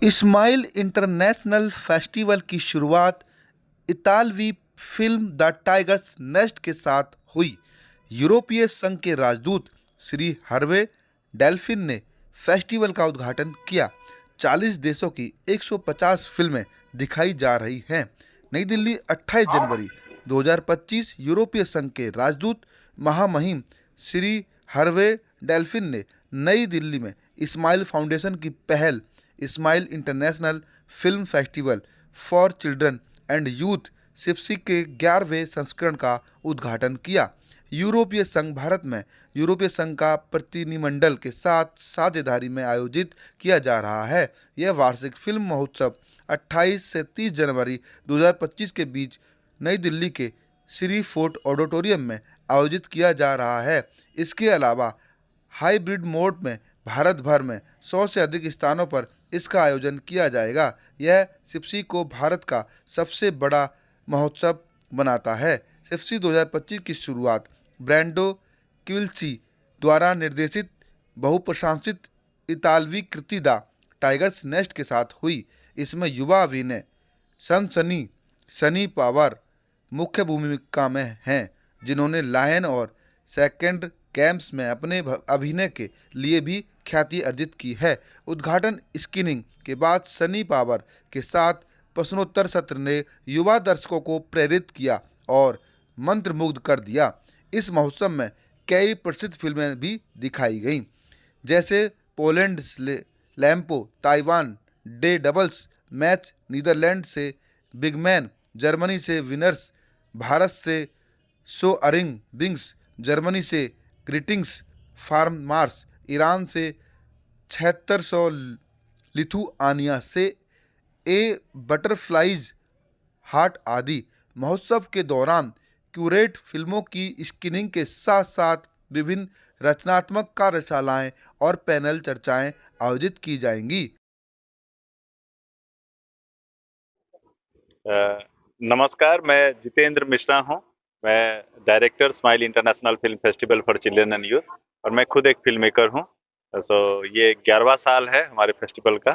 Ismail international festival की शुरुआत इतालवी फिल्म द टाइगर्स नेस्ट के साथ हुई। यूरोपीय संघ के राजदूत श्री हर्वे डेल्फिन ने फेस्टिवल का उद्घाटन किया। 40 देशों की 150 फिल्में दिखाई जा रही हैं। नई दिल्ली 28 जनवरी 2025। यूरोपीय संघ के राजदूत महामहिम श्री हर्वे डेल्फिन ने नई दिल्ली में इस्माइल फाउंडेशन की पहल Smile International Film Festival for Children and Youth SIFFCY के 11वें संस्करण का उद्घाटन किया। यूरोपीय संघ भारत में यूरोपीय संघ का प्रतिनिधिमंडल के साथ साझेदारी में आयोजित किया जा रहा है। यह वार्षिक फिल्म महोत्सव 28 से 30 जनवरी 2025 के बीच नई दिल्ली के श्री फोर्ट ऑडिटोरियम में आयोजित किया जा रहा है। इसके अलावा हाइब्रिड मोड में भारत भर में 100 से अधिक स्थानों पर इसका आयोजन किया जाएगा। यह सिप्सी को भारत का सबसे बड़ा महोत्सव बनाता है। सिप्सी 2025 की शुरुआत ब्रैंडो क्विल्ची द्वारा निर्देशित बहुप्रशंसित इतालवी कृति द टाइगर्स नेस्ट के साथ हुई। इसमें युवा अभिनय सनी पावर मुख्य भूमिका में हैं, जिन्होंने लायन और सेकंड गेम्स में अपने अभिनय के लिए भी ख्याति अर्जित की है। उद्घाटन स्क्रीनिंग के बाद सनी पावर के साथ प्रश्नोत्तर सत्र ने युवा दर्शकों को प्रेरित किया और मंत्रमुग्ध कर दिया। इस महोत्सव में कई प्रसिद्ध फिल्में भी दिखाई गईं, जैसे पोलैंड से Lampo, Taiwan the doubles match, Netherlands से बिगमैन, जर्मनी से विनर्स, भारत से सो अरिंग बिंग्स, जर्मनी से ग्रीटिंग्स फार्म मार्स, ईरान से 7600, लिथुआनिया से ए बटरफ्लाइज हार्ट आदि। महोत्सव के दौरान क्यूरेट फिल्मों की स्क्रीनिंग के साथ साथ विभिन्न रचनात्मक कार्यशालाएं और पैनल चर्चाएं आयोजित की जाएंगी। नमस्कार, मैं जितेंद्र मिश्रा हूं। मैं director smile international Film Festival for Children and youth और मैं खुद एक फिल्म मेकर हूं। ये 11वां साल है हमारे फेस्टिवल का,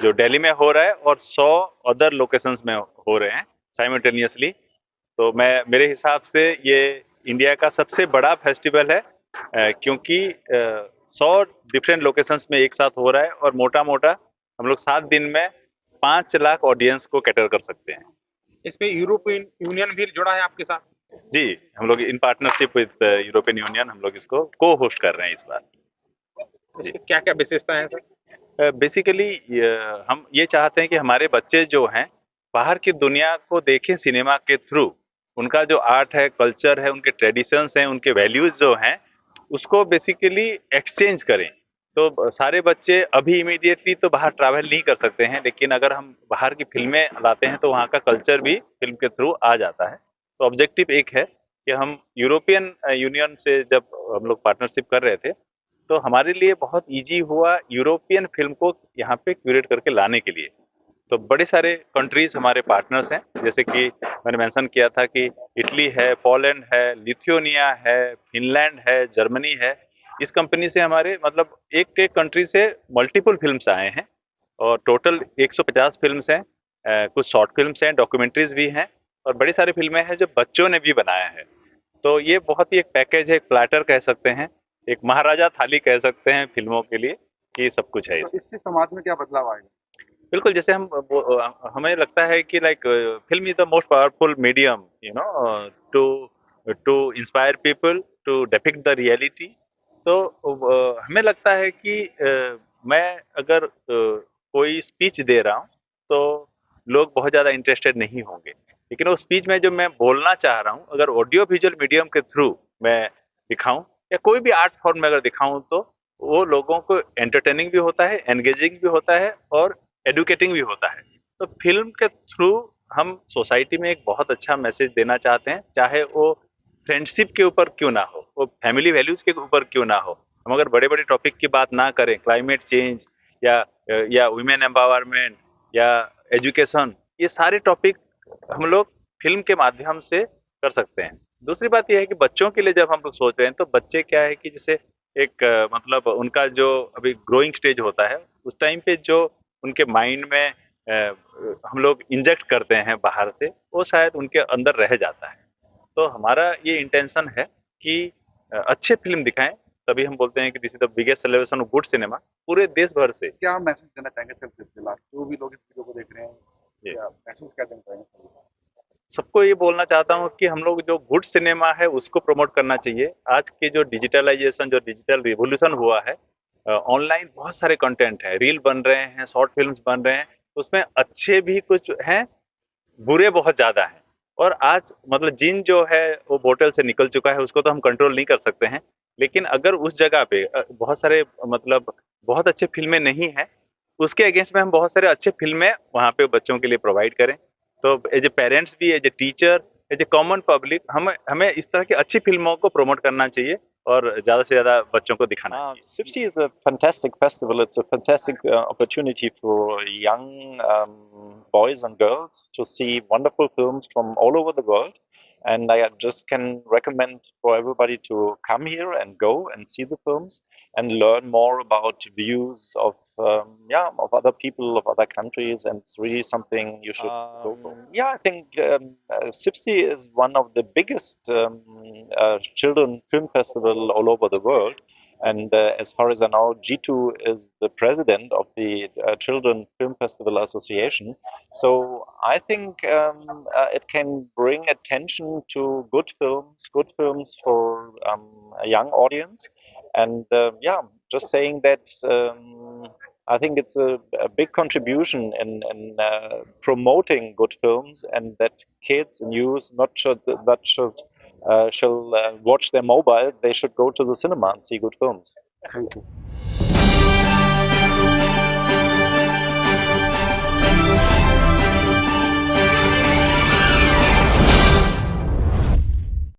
जो दिल्ली में हो रहा है और 100 अदर लोकेशंस में हो रहे हैं साइमल्टेनियसली। तो मेरे हिसाब से ये इंडिया का सबसे बड़ा फेस्टिवल है, क्योंकि 100 डिफरेंट लोकेशंस में एक साथ हो रहा है और मोटा हम लोग 7 दिन में 5 लाख ऑडियंस को कैटर कर सकते हैं। इसमें यूरोपियन यूनियन भी जुड़ा है आपके साथ? जी, हम लोग in partnership with European union हम लोग इसको को होस्ट कर रहे हैं इस बार। इसकी क्या क्या विशेषता है सर? बेसिकली हम ये चाहते हैं कि हमारे बच्चे जो हैं बाहर की दुनिया को देखें सिनेमा के थ्रू। उनका जो आर्ट है, कल्चर है, उनके ट्रेडिशंस हैं, उनके वैल्यूज जो हैं, उसको बेसिकली एक्सचेंज करें। तो सारे बच्चे अभी इमीडिएटली तो बाहर ट्रैवल नहीं कर सकते हैं, लेकिन अगर हम बाहर की फिल्में लाते हैं तो वहाँ का कल्चर भी फिल्म के थ्रू आ जाता है। तो ऑब्जेक्टिव एक है कि हम यूरोपियन यूनियन से जब हम लोग पार्टनरशिप कर रहे थे, तो हमारे लिए बहुत इजी हुआ यूरोपियन फिल्म को यहाँ पे क्यूरेट करके लाने के लिए। तो बड़े सारे कंट्रीज हमारे पार्टनर्स हैं, जैसे कि मैंने मेंशन किया था कि इटली है, पोलैंड है, लिथुआनिया है, फिनलैंड है, जर्मनी है। इस कंपनी से हमारे मतलब एक कंट्री से मल्टीपल फिल्म्स आए हैं और टोटल 150 फिल्म्स हैं। कुछ शॉर्ट फिल्म्स हैं, डॉक्यूमेंट्रीज भी हैं और बड़ी सारी फिल्में हैं जो बच्चों ने भी बनाया है। तो ये बहुत ही एक पैकेज है, एक प्लेटर कह सकते हैं, एक महाराजा थाली कह सकते हैं फिल्मों के लिए, कि सब कुछ है तो इससे समाज में क्या बदलाव आएगा? बिल्कुल। जैसे हमें लगता है कि film is the most powerful medium, to to inspire people to depict the reality. तो हमें लगता है कि मैं अगर कोई स्पीच दे रहा हूँ तो लोग बहुत ज़्यादा इंटरेस्टेड नहीं होंगे, लेकिन वो स्पीच में जो मैं बोलना चाह रहा हूँ अगर ऑडियो विजुअल मीडियम के थ्रू मैं दिखाऊं या कोई भी आर्ट फॉर्म में अगर दिखाऊं, तो वो लोगों को एंटरटेनिंग भी होता है, एंगेजिंग भी होता है और एडुकेटिंग भी होता है। तो फिल्म के थ्रू हम सोसाइटी में एक बहुत अच्छा मैसेज देना चाहते हैं, चाहे वो फ्रेंडशिप के ऊपर क्यों ना हो, वो फैमिली वैल्यूज के ऊपर क्यों ना हो। हम अगर बड़े बड़े टॉपिक की बात ना करें, क्लाइमेट चेंज या वुमेन एम्पावरमेंट या एजुकेशन, ये सारे टॉपिक हम लोग फिल्म के माध्यम से कर सकते हैं। दूसरी बात यह है कि बच्चों के लिए जब हम लोग सोच रहे हैं, तो बच्चे क्या है कि जैसे एक मतलब उनका जो अभी ग्रोइंग स्टेज होता है, उस टाइम पे जो उनके माइंड में हम लोग इंजेक्ट करते हैं बाहर से, वो शायद उनके अंदर रह जाता है। तो हमारा ये इंटेंशन है कि अच्छे फिल्म दिखाएं, तभी हम बोलते हैं कि this is the biggest celebration of good cinema पूरे देश भर से। क्या मैसेज देना चाहेंगे सिर्फ इसके लास्ट जो भी लोग इस वीडियो को देख रहे हैं, जी। क्या मैसेज क्या देना चाहेंगे? सबको ये बोलना चाहता हूँ कि हम लोग जो गुड सिनेमा है उसको प्रमोट करना चाहिए। आज के जो डिजिटलाइजेशन, जो डिजिटल रिवॉल्यूशन हुआ है, ऑनलाइन बहुत सारे कंटेंट है, रील बन रहे हैं, शॉर्ट फिल्म्स बन रहे हैं, उसमें अच्छे भी कुछ हैं, बुरे बहुत ज्यादा हैं। और आज मतलब जिन जो है वो बोतल से निकल चुका है, उसको तो हम कंट्रोल नहीं कर सकते हैं। लेकिन अगर उस जगह पे बहुत सारे मतलब बहुत अच्छे फिल्में नहीं है, उसके अगेंस्ट में हम बहुत सारे अच्छे फिल्में वहाँ पे बच्चों के लिए प्रोवाइड करें। तो एज ए पेरेंट्स भी, as a teacher, as a common public, हमें हमें इस तरह की अच्छी फिल्मों को प्रमोट करना चाहिए और ज्यादा से ज्यादा बच्चों को दिखाना चाहिए। SIFSI is a fantastic festival. It's a fantastic opportunity for young boys and girls to see wonderful films from all over the world. And I just can recommend for everybody to come here and go and see the films and learn more about views of of other people of other countries. And it's really something you should go for. Yeah, I think SIFSI is one of the biggest children film festival all over the world. And as far as I know, G2 is the president of the Children Film Festival Association. So I think it can bring attention to good films for a young audience. And just saying that I think it's a big contribution in promoting good films, and that kids and youth shall watch their mobile. They should go to the cinema and see good films. Thank you.